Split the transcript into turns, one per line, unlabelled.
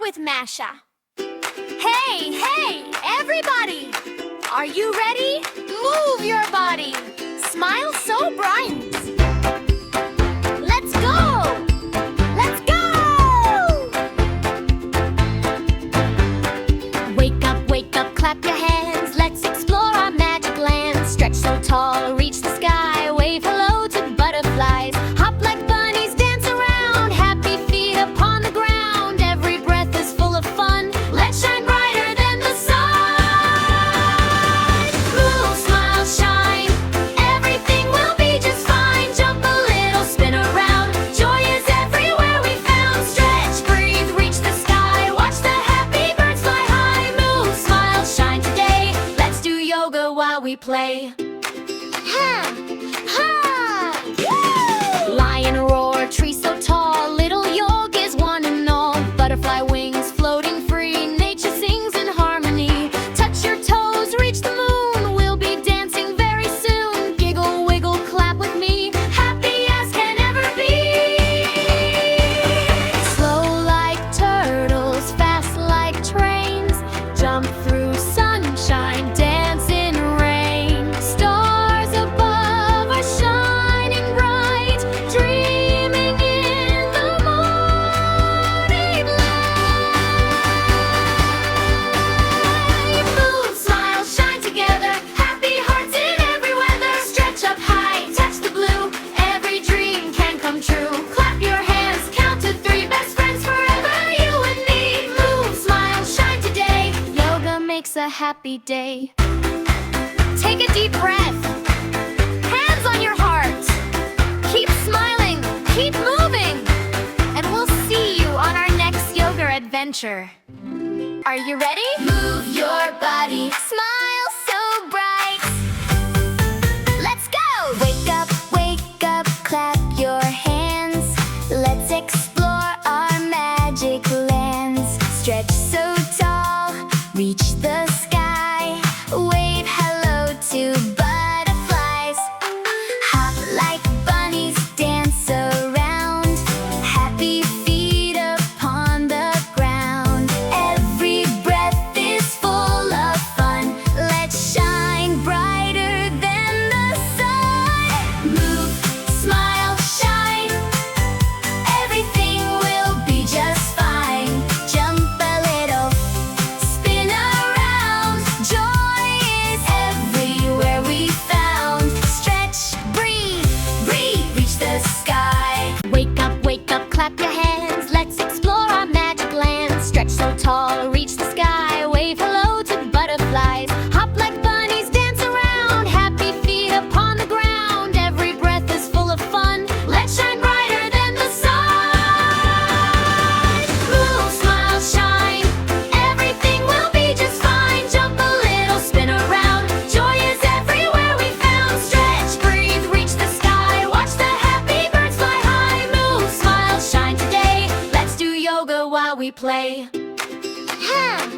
with Masha. Hey, hey, everybody! Are you ready? Move your body. Smile so bright. Let's go! Let's go! Wake up, clap your hands. Let's explore our magic land. Stretch so tall, reach the sky. Wave hello to butterflies. Hop like bunnies, dance around. Happy feet upon the ground. Every breath is full of fun. Let's shine brighter than the sun. Move, smile, shine. Everything will be just fine. Jump a little, spin around. Joy is everywhere we found. Stretch, breathe, reach the sky. Watch the happy birds fly high. Move, smile, shine today. Let's do yoga while we play. Ha! Ha! Lion roar, tree so tall. Little yogis, one and all. Butterfly wings floating free. Nature sings in harmony. Touch your toes, reach the moon. We'll be dancing very soon. Giggle, wiggle, clap with me. Happy as can ever be. Slow like turtles, fast like trains. Jump through sunshine, dance in rain. Stars above are shining bright, dreaming in the morning light. Move, smile, shine together. Happy hearts in every weather. Stretch up high, touch the blue. Every dream can come true. Clap your hands, count to 3. Best friends forever, you and me. Move, smile, shine today. Yoga makes a happy day. Take a deep breath. Hands on your heart. Keep smiling, keep moving. And we'll see you on our next yoga adventure. Are you ready? Move your body. Smile so bright. Let's go! Wake up, clap your hands. Let's explore our magic lands. Stretch so tall, reach the sky. Wave hello to butterflies. Hop like bunnies, dance around. Happy feet upon the ground. Every breath is full of fun. Let's shine brighter than the sun. Move, smile, shine. Everything will be just fine. Jump a little, spin around. Joy is everywhere we found. Stretch, breathe, reach the sky. Wake up, clap your hands. Let's explore our magic land. Stretch so tall, reach the sky. Wave hello to butterflies. Hop like bunnies, dance around. Happy feet upon the ground. Every breath is full of fun. Let's shine brighter than the sun. Move, smile, shine. Everything will be just fine. Jump a little, spin around. Joy is everywhere we found. Stretch, breathe, reach the sky. Watch the happy birds fly high. Move, smile, shine today. Let's do yoga while we play. Ha!